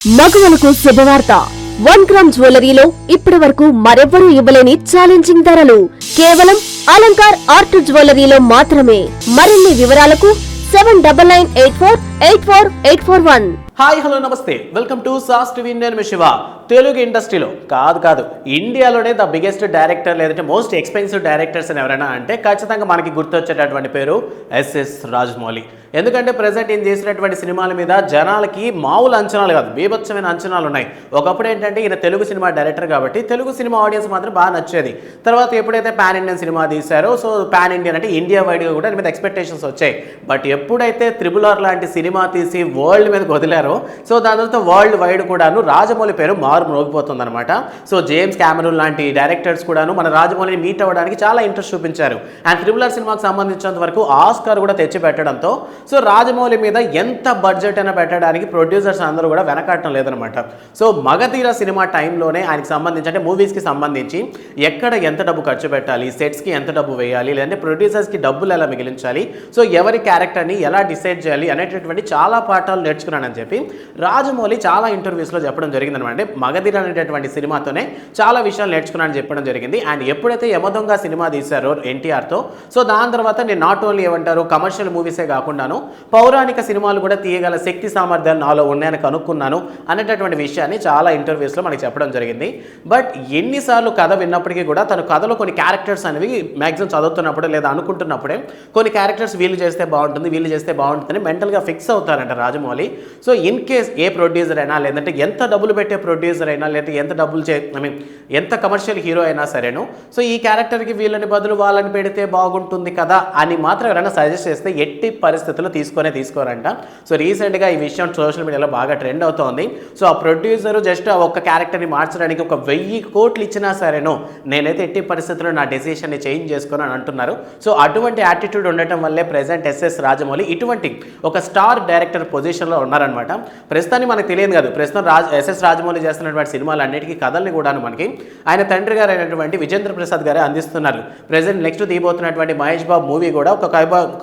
మగవలకు శుభవార్త 1 గ్రామ్ జ్యువెలరీలో ఇప్పటి వరకు మరెవ్వరూ ఇవ్వలేని ఛాలెంజింగ్ ధరలు కేవలం అలంకార్ ఆర్ట్ జ్యువెలరీలో మాత్రమే. మరిన్ని వివరాలకు 7984848841. హాయ్ హలో నమస్తే, వెల్కమ్ టు సాస్ టీవీ. నేను శివ. తెలుగు ఇండస్ట్రీలో కాదు ఇండియాలోనే ద బిగ్గెస్ట్ డైరెక్టర్ లేదంటే మోస్ట్ ఎక్స్పెన్సివ్ డైరెక్టర్స్ అని ఎవరైనా అంటే ఖచ్చితంగా మనకి గుర్తొచ్చేటటువంటి పేరు ఎస్ఎస్ రాజమౌళి. ఎందుకంటే ప్రజెంట్ ఈయన చేసినటువంటి సినిమాల మీద జనాలకి మామూలు అంచనాలు కాదు, బీభత్సమైన అంచనాలు ఉన్నాయి. ఒకప్పుడు ఏంటంటే ఈయన తెలుగు సినిమా డైరెక్టర్ కాబట్టి తెలుగు సినిమా ఆడియన్స్ మాత్రం బాగా నచ్చేది. తర్వాత ఎప్పుడైతే పాన్ ఇండియన్ సినిమా తీశారో సో పాన్ ఇండియన్ అంటే ఇండియా వైడ్గా కూడా మీద ఎక్స్పెక్టేషన్స్ వచ్చాయి. బట్ ఎప్పుడైతే త్రిబుల్ ఆర్ లాంటి సినిమా తీసి వరల్డ్ మీదకి వదిలారో సో దాని తర్వాత వరల్డ్ వైడ్ కూడాను రాజమౌళి పేరు మోగిపోతుంది అనమాట. సో జేమ్స్ క్యామెరూన్ లాంటి డైరెక్టర్స్ కూడాను మన రాజమౌళిని మీట్ అవ్వడానికి చాలా ఇంట్రెస్ట్ చూపించారు. అండ్ త్రిబుల్ ఆర్ సినిమాకి సంబంధించినంత వరకు ఆస్కార్ కూడా తెచ్చి పెట్టడంతో సో రాజమౌళి మీద ఎంత బడ్జెట్ అయినా పెట్టడానికి ప్రొడ్యూసర్స్ అందరూ కూడా వెనకాడటం లేదనమాట. సో మగధీర సినిమా టైంలోనే ఆయనకి సంబంధించి అంటే మూవీస్కి సంబంధించి ఎక్కడ ఎంత డబ్బు ఖర్చు పెట్టాలి, సెట్స్కి ఎంత డబ్బు వేయాలి, లేదంటే ప్రొడ్యూసర్స్కి డబ్బులు ఎలా మిగిలించాలి, సో ఎవరి క్యారెక్టర్ని ఎలా డిసైడ్ చేయాలి అనేటటువంటి చాలా పాఠాలు నేర్చుకున్నానని చెప్పి రాజమౌళి చాలా ఇంటర్వ్యూస్లో చెప్పడం జరిగిందనమాట. అంటే మగధీర అనేటటువంటి సినిమాతోనే చాలా విషయాలు నేర్చుకున్నానని చెప్పడం జరిగింది. అండ్ ఎప్పుడైతే యమదొంగ సినిమా తీశారో ఎన్టీఆర్తో సో దాని తర్వాత నేను నాట్ ఓన్లీ ఏమంటారు కమర్షియల్ మూవీసే కాకుండాను పౌరాణిక సినిమాలు కూడా తీయగల శక్తి సామర్థ్యాలు నాలో ఉన్నాయని కనుక్కున్నాను అనేటటువంటి విషయాన్ని చాలా ఇంటర్వ్యూస్లో మనకి చెప్పడం జరిగింది. బట్ ఎన్నిసార్లు కథ విన్నప్పటికీ కూడా తన కథలో కొన్ని క్యారెక్టర్స్ అనేవి మ్యాక్సిమం చదువుతున్నప్పుడే లేదా అనుకుంటున్నప్పుడే కొన్ని క్యారెక్టర్స్ వీళ్ళు చేస్తే బాగుంటుందని మెంటల్గా ఫిక్స్ అవుతారంట Rajamouli. So in case a producer అయినా లేదంటే ఎంత డబ్బులు పెట్టే ప్రొడ్యూసర్ అయినా లేదంటే ఎంత డబ్బులు ఎంత కమర్షియల్ హీరో అయినా సరేను సో ఈ క్యారెక్టర్కి వీళ్ళని బదులు వాళ్ళని పెడితే బాగుంటుంది కదా అని మాత్రం ఎవరైనా సజెస్ట్ చేస్తే ఎట్టి పరిస్థితుల్లో తీసుకోరంట. సో రీసెంట్గా ఈ విషయం సోషల్ మీడియాలో బాగా ట్రెండ్ అవుతోంది. సో ఆ ప్రొడ్యూసర్ జస్ట్ ఒక్క క్యారెక్టర్ని మార్చడానికి 1,000 కోట్లు ఇచ్చినా సరేను నేనైతే ఎట్టి పరిస్థితుల్లో నా డెసిషన్ని చేంజ్ చేసుకుని అని అంటున్నారు. సో అటువంటి యాటిట్యూడ్ ఉండటం వల్లే ప్రెజెంట్ ఎస్ఎస్ రాజమౌళి ఇటువంటి ఒక స్టార్ డైరెక్టర్ పొజిషన్లో ఉన్నారనమాట. ప్రస్తుతాన్ని మనకు తెలియదు కాదు, ప్రస్తుతం ఎస్ఎస్ రాజమౌళి చేస్తున్నటువంటి సినిమాలు అన్నిటికీ కథల్ని కూడా మనకి ఆయన తండ్రి గారు అయినటువంటి విజేంద్ర ప్రసాద్ గారే అందిస్తున్నారు. Present next తీయబోతున్నటువంటి Mahesh Babu movie కూడా ఒక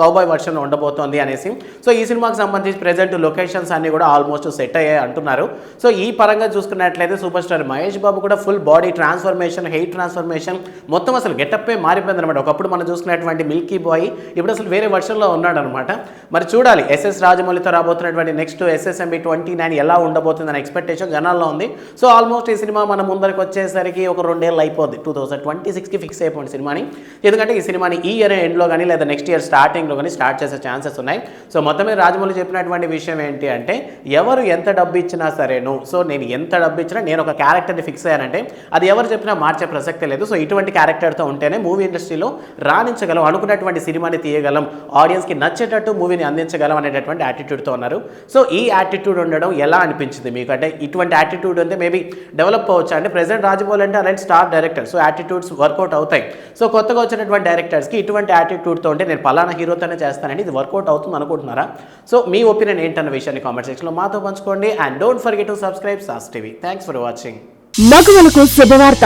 కౌబాయ్ వర్షన్లో ఉండబోతోంది అనేసి సో ఈ సినిమాకి సంబంధించి ప్రెజెంట్ లొకేషన్స్ అన్ని కూడా ఆల్మోస్ట్ సెట్ అయ్యాయి అంటున్నారు. సో ఈ పరంగా చూసుకున్నట్లయితే సూపర్ స్టార్ మహేష్ బాబు కూడా full body transformation, hair transformation మొత్తం అసలు గెటప్పే మారిపోయింది అనమాట. ఒకప్పుడు మనం చూసుకున్నటువంటి మిల్కీ బాయ్ ఇప్పుడు అసలు వేరే వర్షన్లో ఉన్నాడు అనమాట. మరి చూడాలి ఎస్ఎస్ రాజమౌళితో రాబోతున్నటువంటి నెక్స్ట్ SSMB 29 ఎలా ఉండబోతుందని ఎక్స్పెక్టేషన్ జనాల్లో ఉంది. సో ఆల్మోస్ట్ ఈ సినిమా మన ముందరికి వచ్చేసరికి ఒక 2 ఏళ్ళు అయిపోద్ది, 2026కి ఫిక్స్ అయిపోయింది సినిమాని. ఎందుకంటే ఈ సినిమాని ఈ ఇయర్ ఎండ్లో కానీ లేదా నెక్స్ట్ ఇయర్ స్టార్టింగ్లో కానీ స్టార్ట్ చేసే ఛాన్సెస్ ఉన్నాయి. సో మొత్తం మీద రాజమౌళి చెప్పినటువంటి విషయం ఏంటి అంటే ఎవరు ఎంత డబ్బు ఇచ్చినా సరేను సో నేను ఎంత డబ్బు ఇచ్చినా నేను ఒక క్యారెక్టర్ని ఫిక్స్ అయ్యానంటే అది ఎవరు చెప్పినా మార్చే ప్రసక్తే లేదు. సో ఇటువంటి క్యారెక్టర్తో ఉంటేనే మూవీ ఇండస్ట్రీలో రాణించగలం, అనుకున్నటువంటి సినిమాని తీయగలం, ఆడియన్స్కి నచ్చేటట్టు మూవీని అందించగలం అనేటటువంటి యాటిట్యూడ్తో ఉన్నారు. సో ఈ యాటిట్యూడ్ ఉండడం ఎలా అనిపించింది మీకు? అంటే ఇటువంటి యాటిట్యూడ్ ఉంటే మేబీ డెవలప్ అవ్వచ్చు. అంటే ప్రెజెంట్ రాజమౌళి అంటే అలాంటి star director, so attitudes work out అవుతాయి. సో కొత్తగా వచ్చినటువంటి డైరెక్టర్స్కి ఇటువంటి యాటిట్యూడ్తో ఉంటే నేను పలానా హీరోతోనే చేస్తానండి ఇది వర్కౌట్ అవుతుంది అనుకుంటున్నారా? సో మీ ఒపీనియన్ ఏంటన్న విషయాన్ని కామెంట్ సెక్షన్లో మాతో పంచుకోండి. And don't forget to subscribe సాస్ టీవీ. Thanks for watching. మగవలకు శుభవార్త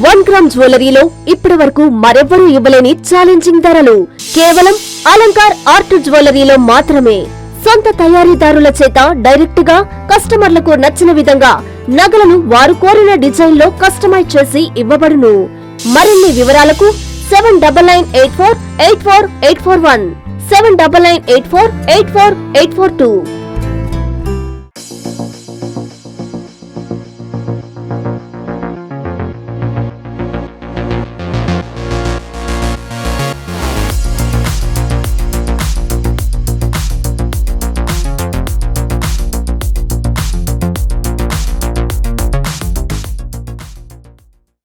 1 గ్రామ్ జ్యువెలరీలో ఇప్పటి వరకు మరెవ్వరూ ఇవ్వలేని ఛాలెంజింగ్ ధరలు కేవలం అలంకార్ ఆర్ట్ జ్యువెలరీలో మాత్రమే. సొంత తయారీదారుల చేత డైరెక్ట్ గా కస్టమర్లకు నచ్చిన విధంగా నగలను వారు కోరిన డిజైన్ లో కస్టమైజ్ చేసి ఇవ్వబడును. మరిన్ని వివరాలకు 7998484841 7998484842.